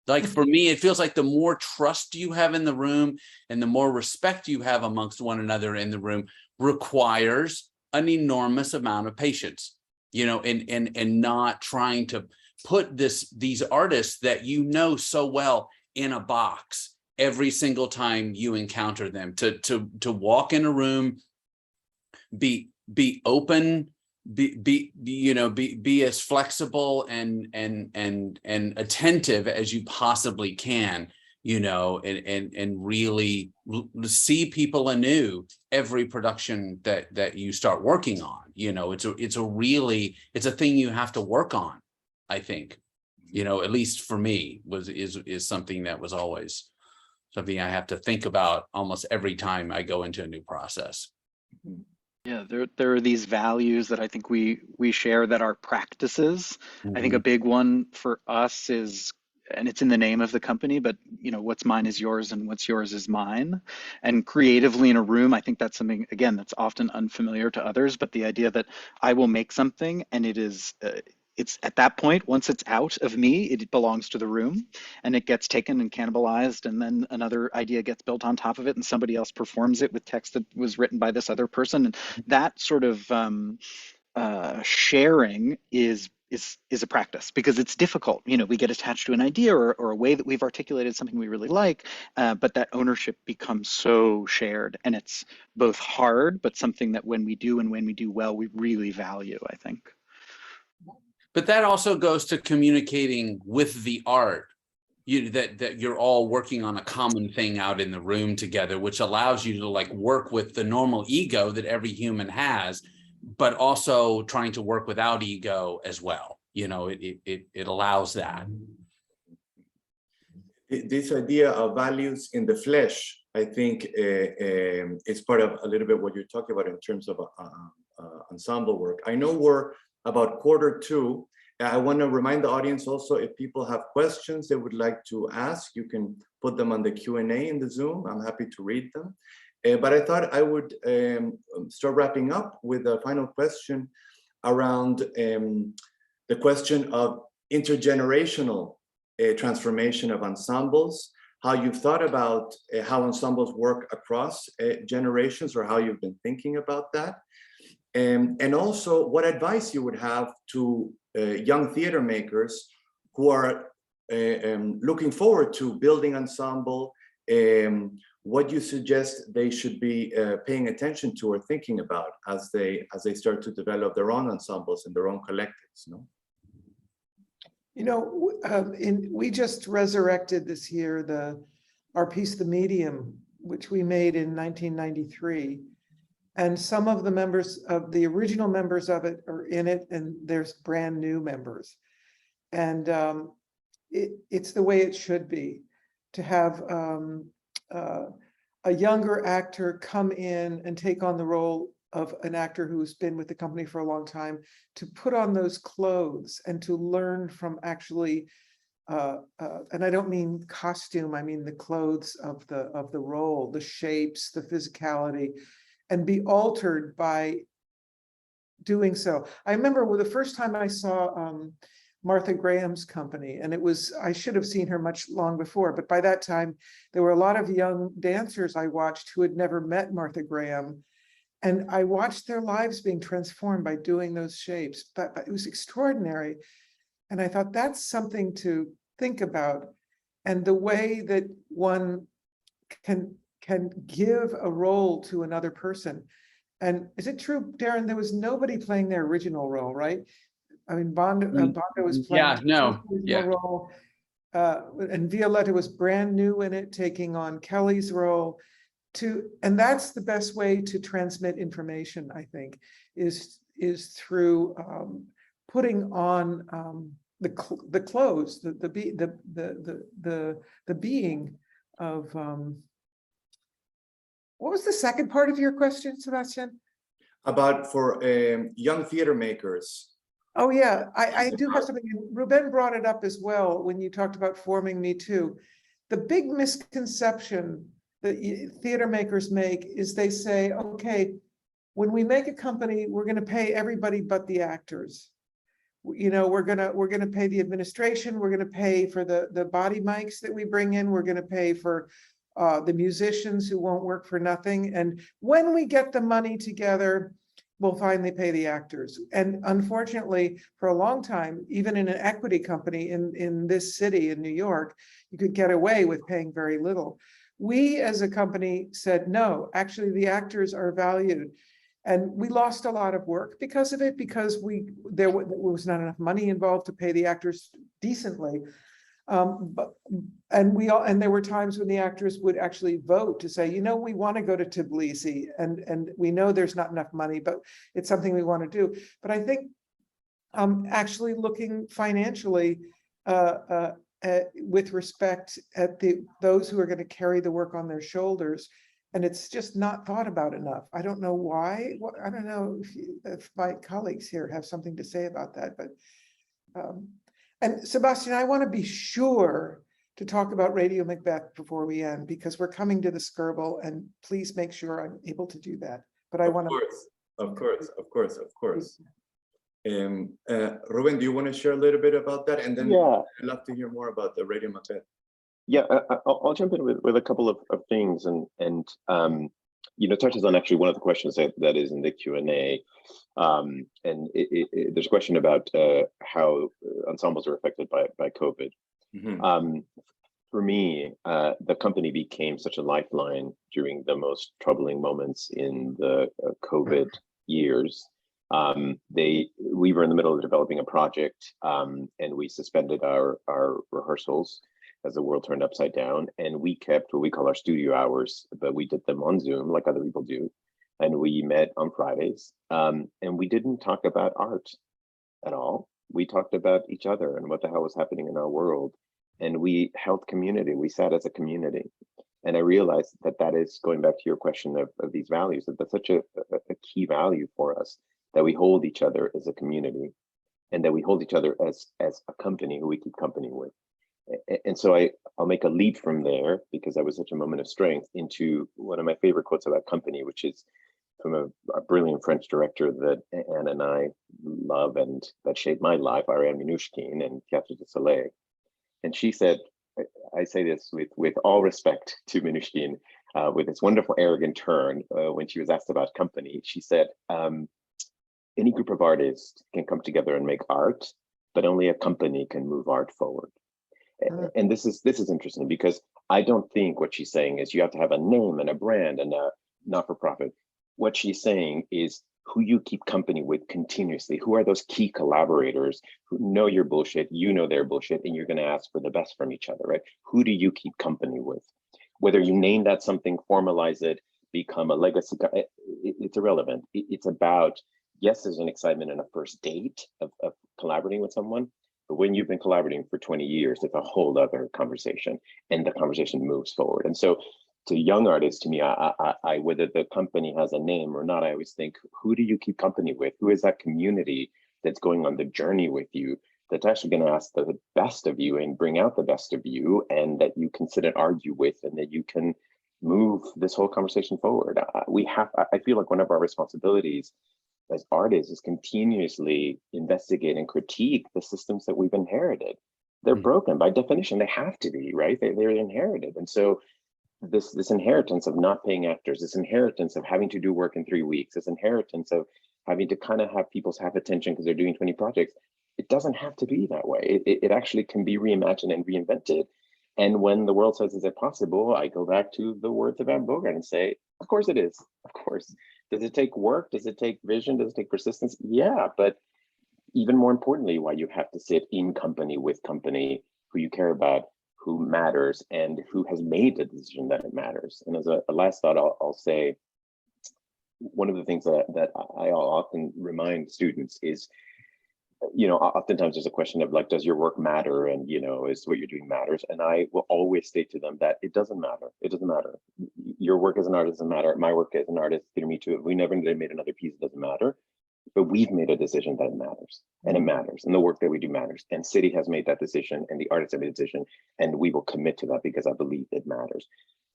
Like for me, it feels like the more trust you have in the room and the more respect you have amongst one another in the room requires an enormous amount of patience, and not trying to put these artists that you know so well in a box every single time you encounter them. To walk in a room, be open, be as flexible and attentive as you possibly can, and really see people anew every production that you start working on. It's a thing you have to work on, I think, at least for me, is something that was always something I have to think about almost every time I go into a new process. Yeah, there are these values that I think we share that are practices. I think a big one for us is, and it's in the name of the company, but what's mine is yours and what's yours is mine. And creatively in a room, I think that's something, again, that's often unfamiliar to others, but the idea that I will make something and it's at that point, once it's out of me, it belongs to the room and it gets taken and cannibalized, and then another idea gets built on top of it and somebody else performs it with text that was written by this other person. And that sort of sharing is a practice, because it's difficult. We get attached to an idea or a way that we've articulated something we really like, but that ownership becomes so shared, and it's both hard, but something that when we do and when we do well, we really value, I think. But that also goes to communicating with the art, that you're all working on a common thing out in the room together, which allows you to work with the normal ego that every human has, but also trying to work without ego as well. It allows that. This idea of values in the flesh, I think, is part of a little bit what you're talking about in terms of ensemble work. I know we're about 1:45. I want to remind the audience also, if people have questions they would like to ask, you can put them on the Q&A in the Zoom. I'm happy to read them. But I thought I would start wrapping up with a final question around the question of intergenerational transformation of ensembles, how you've thought about how ensembles work across generations, or how you've been thinking about that. And also what advice you would have to young theater makers who are looking forward to building ensemble, what you suggest they should be paying attention to or thinking about as they start to develop their own ensembles and their own collectives. We just resurrected this year our piece, The Medium, which we made in 1993. And some of the members of the original members of it are in it, and there's brand new members. And it's the way it should be, to have a younger actor come in and take on the role of an actor who's been with the company for a long time, to put on those clothes and to learn from actually, and I don't mean costume, I mean the clothes of the role, the shapes, the physicality, and be altered by doing so. I remember the first time I saw Martha Graham's company, and I should have seen her much long before, but by that time, there were a lot of young dancers I watched who had never met Martha Graham, and I watched their lives being transformed by doing those shapes. But it was extraordinary. And I thought, that's something to think about. And the way that one can give a role to another person. And is it true, Darron, there was nobody playing their original role, right? I mean, Bondo was playing role, and Violetta was brand new in it, taking on Kelly's role. And that's the best way to transmit information, I think, is through putting on the clothes, the being of. What was the second part of your question, Sebastián? About for young theater makers. Oh yeah, I do have something. Rubén brought it up as well when you talked about forming Mitu. The big misconception that theater makers make is they say, okay, when we make a company, we're going to pay everybody but the actors. We're gonna pay the administration. We're going to pay for the body mics that we bring in. We're going to pay for the musicians who won't work for nothing. And when we get the money together, we'll finally pay the actors. And unfortunately, for a long time, even in an equity company in this city, in New York, you could get away with paying very little. We as a company said, no, actually the actors are valued. And we lost a lot of work because of it, because there was not enough money involved to pay the actors decently. And there were times when the actors would actually vote to say, you know, we want to go to Tbilisi, and we know there's not enough money, but it's something we want to do. But I think actually looking financially with respect at those who are going to carry the work on their shoulders, and it's just not thought about enough. I don't know why. I don't know if my colleagues here have something to say about that, but and Sebastian, I want to be sure to talk about Radio Macbeth before we end, because we're coming to the Skirball, and please make sure I'm able to do that. But I want to. Of course. Rubén, do you want to share a little bit about that? And then I'd love to hear more about the Radio Macbeth. Yeah, I'll jump in with a couple of things, and you know, touches on actually one of the questions that is in the Q&A. And there's a question about how ensembles are affected by COVID. Mm-hmm. For me, the company became such a lifeline during the most troubling moments in the COVID years. We were in the middle of developing a project, and we suspended our rehearsals as the world turned upside down, and we kept what we call our studio hours, but we did them on Zoom like other people do. And we met on Fridays, and we didn't talk about art at all. We talked about each other and what the hell was happening in our world. And we held community. We sat as a community. And I realized that is going back to your question of these values, that's such a key value for us, that we hold each other as a community, and that we hold each other as a company who we keep company with. And so I'll make a leap from there, because that was such a moment of strength, into one of my favorite quotes about company, which is from a brilliant French director that Anne and I love and that shaped my life, Ariane Minushkin and Théâtre du Soleil. And she said, I say this with all respect to Minushkin, with this wonderful arrogant turn, when she was asked about company, she said, any group of artists can come together and make art, but only a company can move art forward. And this is interesting, because I don't think what she's saying is you have to have a name and a brand and a not-for-profit. What she's saying is who you keep company with continuously, who are those key collaborators who know your bullshit, you know their bullshit, and you're going to ask for the best from each other, right? Who do you keep company with? Whether you name that something, formalize it, become a legacy, it's irrelevant. It's about, yes, there's an excitement in a first date of collaborating with someone, but when you've been collaborating for 20 years, it's a whole other conversation, and the conversation moves forward. And so to young artists, to me, I whether the company has a name or not, I always think, who do you keep company with? Who is that community that's going on the journey with you, that's actually going to ask the best of you and bring out the best of you, and that you can sit and argue with, and that you can move this whole conversation forward. I feel like one of our responsibilities as artists is continuously investigate and critique the systems that we've inherited. They're broken by definition. They have to be, right? They're inherited. And so this inheritance of not paying actors, this inheritance of having to do work in 3 weeks, this inheritance of having to kind of have people's half attention because they're doing 20 projects, it doesn't have to be that way. It actually can be reimagined and reinvented. And when the world says, is it possible? I go back to the words of Bogart and say, of course it is, of course. Does it take work? Does it take vision? Does it take persistence? Yeah, but even more importantly, why you have to sit in company with company who you care about, who matters, and who has made the decision that it matters. And as a last thought, I'll say, one of the things that I often remind students is, you know, oftentimes there's a question of like, does your work matter? And, you know, is what you're doing matters? And I will always state to them that it doesn't matter. It doesn't matter. Your work as an artist doesn't matter. My work as an artist, Theater Me Too, if we never made another piece, it doesn't matter. But we've made a decision that it matters, and it matters, and the work that we do matters. And SITI has made that decision, and the artists have made a decision, and we will commit to that because I believe it matters.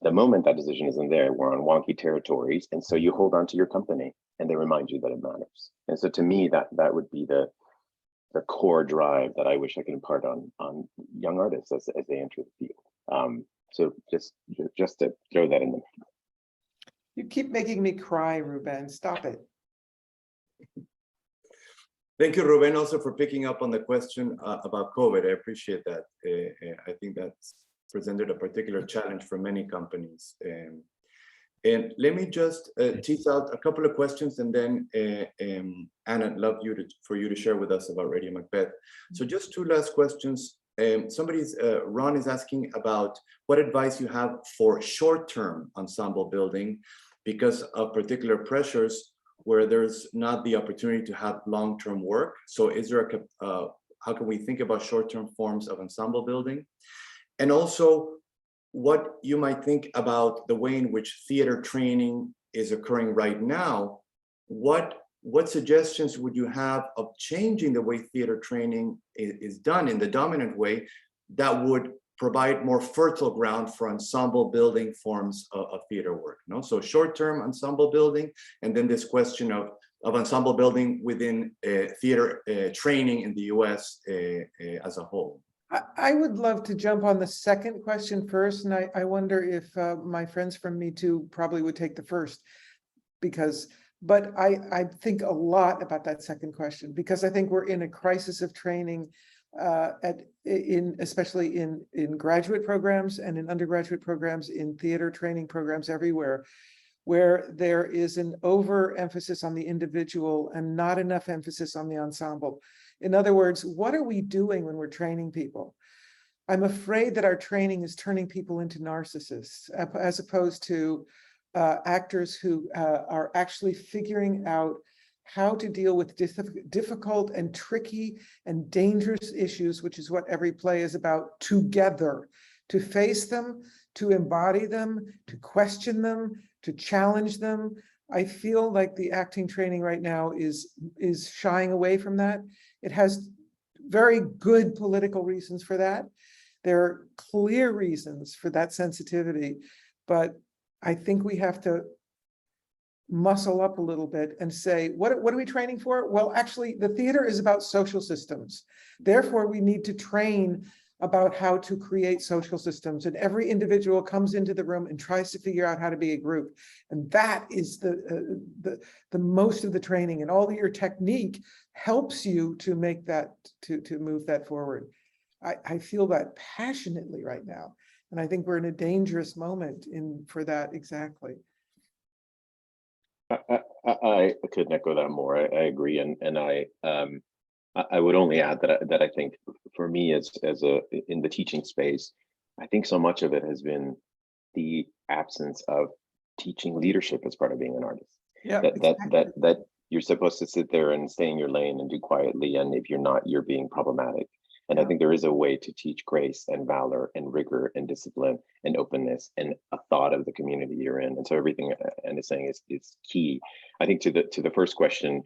The moment that decision isn't there, we're on wonky territories, and so you hold on to your company, and they remind you that it matters. And so to me, that would be the core drive that I wish I could impart on young artists as they enter the field. So just to throw that in there. You keep making me cry, Rubén. Stop it. Thank you, Rubén, also for picking up on the question about COVID. I appreciate that. I think that's presented a particular challenge for many companies. And let me just tease out a couple of questions, and then Anna, I'd love for you to share with us about Radio Macbeth. So just two last questions Ron is asking about what advice you have for short-term ensemble building because of particular pressures where there's not the opportunity to have long-term work. So is there how can we think about short-term forms of ensemble building? And also what you might think about the way in which theater training is occurring right now. What suggestions would you have of changing the way theater training is done in the dominant way that would provide more fertile ground for ensemble building forms of theater work? No? So short-term ensemble building, and then this question of ensemble building within theater training in the US as a whole. I would love to jump on the second question first, and I wonder if my friends from Mitu probably would take the first, but I think a lot about that second question, because I think we're in a crisis of training especially in graduate programs and in undergraduate programs, in theater training programs everywhere, where there is an overemphasis on the individual and not enough emphasis on the ensemble. In other words, what are we doing when we're training people? I'm afraid that our training is turning people into narcissists, as opposed to actors who are actually figuring out how to deal with difficult and tricky and dangerous issues, which is what every play is about, together, to face them, to embody them, to question them, to challenge them. I feel like the acting training right now is shying away from that. It has very good political reasons for that. There are clear reasons for that sensitivity, but I think we have to muscle up a little bit and say, what are we training for? Well, actually, the theater is about social systems. Therefore, we need to train about how to create social systems. And every individual comes into the room and tries to figure out how to be a group. And that is the most of the training, and all of your technique helps you to make that, to move that forward. I feel that passionately right now. And I think we're in a dangerous moment for that exactly. I couldn't echo that more. I agree, and I would only add that I think for me as in the teaching space, I think so much of it has been the absence of teaching leadership as part of being an artist. Yeah, that you're supposed to sit there and stay in your lane and do quietly, and if you're not, you're being problematic. And I think there is a way to teach grace and valor and rigor and discipline and openness and a thought of the community you're in. And so everything Anne is saying is key. I think to the first question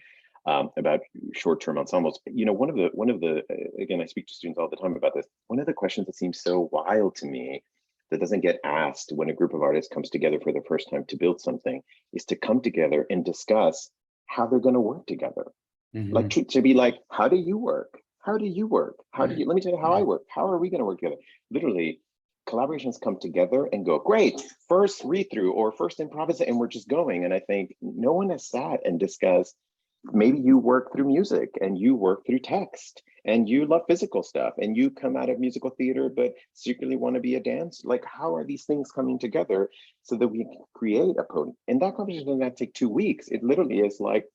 about short-term ensembles, you know, one of the again, I speak to students all the time about this. One of the questions that seems so wild to me that doesn't get asked when a group of artists comes together for the first time to build something is to come together and discuss how they're going to work together. Mm-hmm. Like to be like, how do you work? How do you work? How do you, let me tell you how I work. How are we going to work together? Literally, collaborations come together and go, great, first read through or first improvisation, and we're just going. And I think no one has sat and discussed, maybe you work through music and you work through text and you love physical stuff and you come out of musical theater, but secretly want to be a dancer. Like, how are these things coming together so that we can create a potent? And that conversation does not take 2 weeks. It literally is like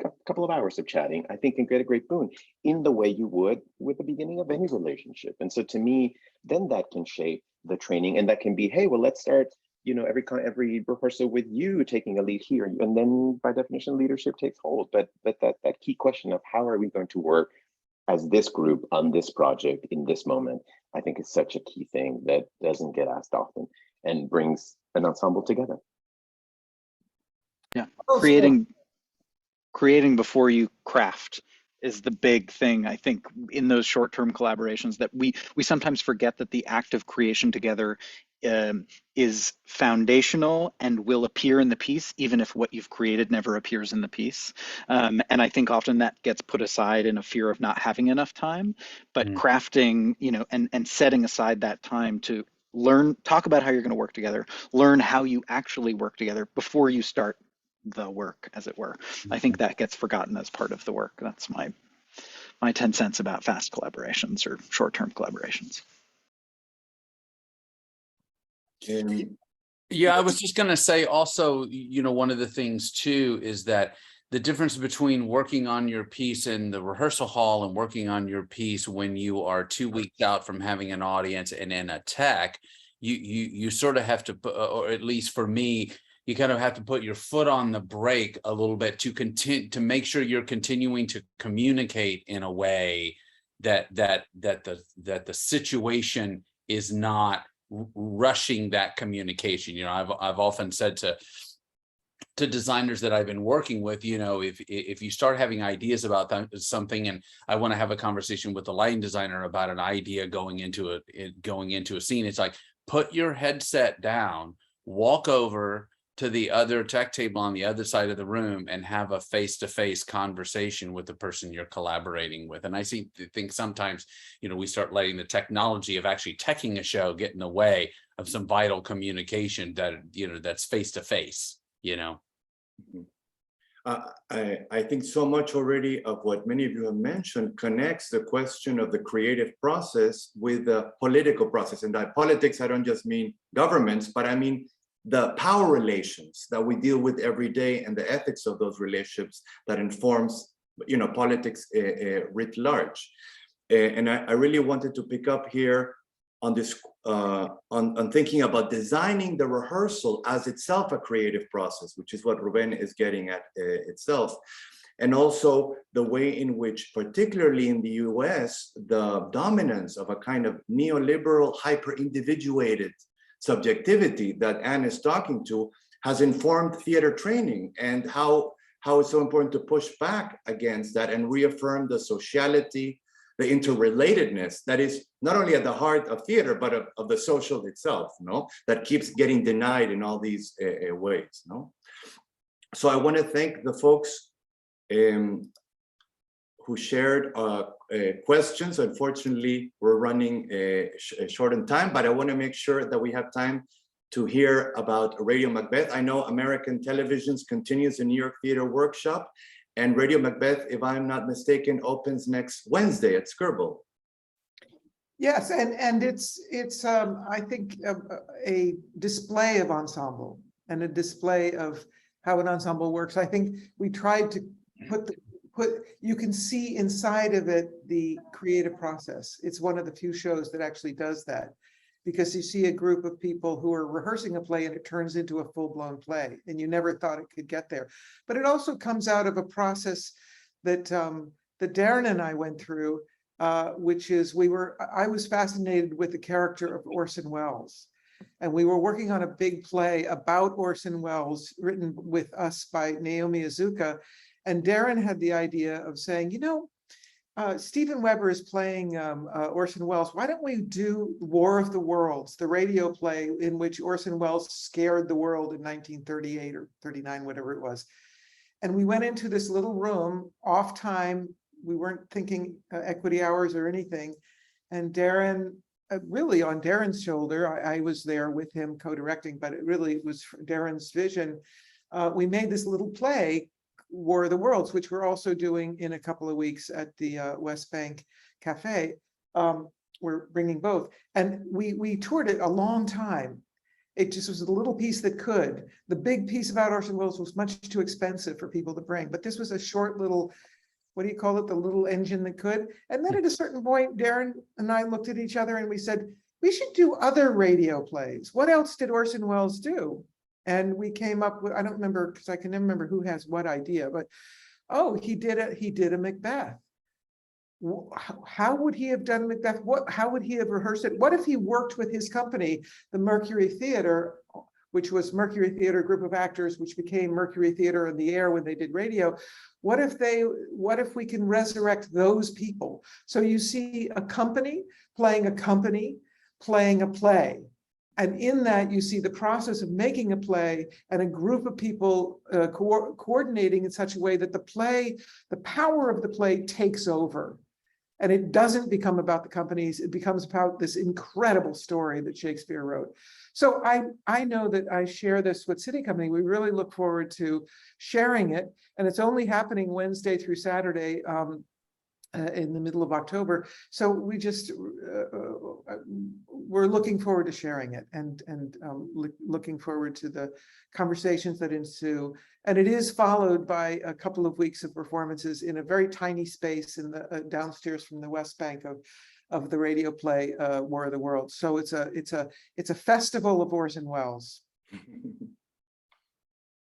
a couple of hours of chatting, I think, can get a great boon in the way you would with the beginning of any relationship. And so to me, then that can shape the training, and that can be, hey, well, let's start, you know, every rehearsal with you taking a lead here, and then by definition, leadership takes hold. But that key question of how are we going to work as this group on this project in this moment, I think is such a key thing that doesn't get asked often and brings an ensemble together. Yeah, creating before you craft is the big thing, I think, in those short-term collaborations, that we sometimes forget that the act of creation together is foundational and will appear in the piece, even if what you've created never appears in the piece. And I think often that gets put aside in a fear of not having enough time, but crafting, you know, and setting aside that time to learn, talk about how you're going to work together, learn how you actually work together before you start the work, as it were. I think that gets forgotten as part of the work. That's my 10 cents about fast collaborations or short-term collaborations. Yeah, I was just going to say also, you know, one of the things too is that the difference between working on your piece in the rehearsal hall and working on your piece when you are 2 weeks out from having an audience and in a tech, you sort of have to, or at least for me, you kind of have to put your foot on the brake a little bit to continue to make sure you're continuing to communicate in a way that the situation is not rushing that communication. You know, I've often said to designers that I've been working with, you know, if you start having ideas about something, and I want to have a conversation with the lighting designer about an idea going into a scene, it's like, put your headset down, walk over to the other tech table on the other side of the room and have a face-to-face conversation with the person you're collaborating with. And I think sometimes, you know, we start letting the technology of actually teching a show get in the way of some vital communication that, you know, that's face-to-face, you know. I think so much already of what many of you have mentioned connects the question of the creative process with the political process. And by politics, I don't just mean governments, but I mean the power relations that we deal with every day and the ethics of those relationships that informs, you know, politics writ large. And I really wanted to pick up here on this, on thinking about designing the rehearsal as itself a creative process, which is what Rubén is getting at itself. And also the way in which, particularly in the US, the dominance of a kind of neoliberal, hyper-individuated subjectivity that Anne is talking to has informed theater training, and how it's so important to push back against that and reaffirm the sociality, the interrelatedness that is not only at the heart of theater, but of the social itself, no? That keeps getting denied in all these ways, no? So I want to thank the folks who shared questions. Unfortunately, we're running short on time, but I want to make sure that we have time to hear about Radio Macbeth. I know American Television's continues the New York Theater Workshop, and Radio Macbeth, if I'm not mistaken, opens next Wednesday at Skirball. Yes, and it's I think a display of ensemble and a display of how an ensemble works. I think we tried to you can see inside of it the creative process. It's one of the few shows that actually does that, because you see a group of people who are rehearsing a play and it turns into a full-blown play, and you never thought it could get there. But it also comes out of a process that that Darron and I went through, which is I was fascinated with the character of Orson Welles. And we were working on a big play about Orson Welles, written with us by Naomi Azuka. And Darron had the idea of saying, you know, Stephen Weber is playing Orson Welles. Why don't we do War of the Worlds, the radio play in which Orson Welles scared the world in 1938 or 39, whatever it was. And we went into this little room, off time. We weren't thinking equity hours or anything. And Darron, really on Darron's shoulder, I was there with him co-directing, but it really was Darron's vision. We made this little play, War of the Worlds, which we're also doing in a couple of weeks at the West Bank Cafe. We're bringing both. And we toured it a long time. It just was a little piece that could. The big piece about Orson Welles was much too expensive for people to bring. But this was a short little, what do you call it? The little engine that could. And then at a certain point, Darron and I looked at each other and we said, we should do other radio plays. What else did Orson Welles do? And we came up with, I don't remember, because I can never remember who has what idea, but oh, he did a Macbeth. How would he have done Macbeth? How would he have rehearsed it? What if he worked with his company, the Mercury Theater, which was Mercury Theater group of actors, which became Mercury Theater on the Air when they did radio? What if we can resurrect those people? So you see a company playing a play. And in that, you see the process of making a play and a group of people coordinating in such a way that the power of the play takes over. And it doesn't become about the companies, it becomes about this incredible story that Shakespeare wrote. So I know that I share this with SITI Company. We really look forward to sharing it. And it's only happening Wednesday through Saturday in the middle of October. So we just, we're looking forward to sharing it and looking forward to the conversations that ensue. And it is followed by a couple of weeks of performances in a very tiny space in the downstairs from the West Bank of the radio play War of the Worlds. So it's a festival of Orson Welles.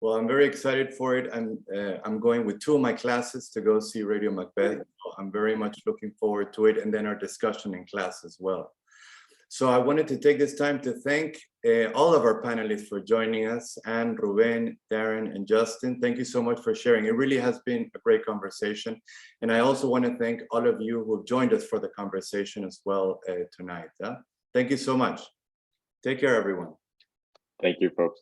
Well, I'm very excited for it. I'm going with 2 of my classes to go see Radio Macbeth. So I'm very much looking forward to it, and then our discussion in class as well. So I wanted to take this time to thank all of our panelists for joining us, and Rubén, Darron, and Justin. Thank you so much for sharing. It really has been a great conversation. And I also want to thank all of you who have joined us for the conversation as well tonight. Thank you so much. Take care, everyone. Thank you, folks.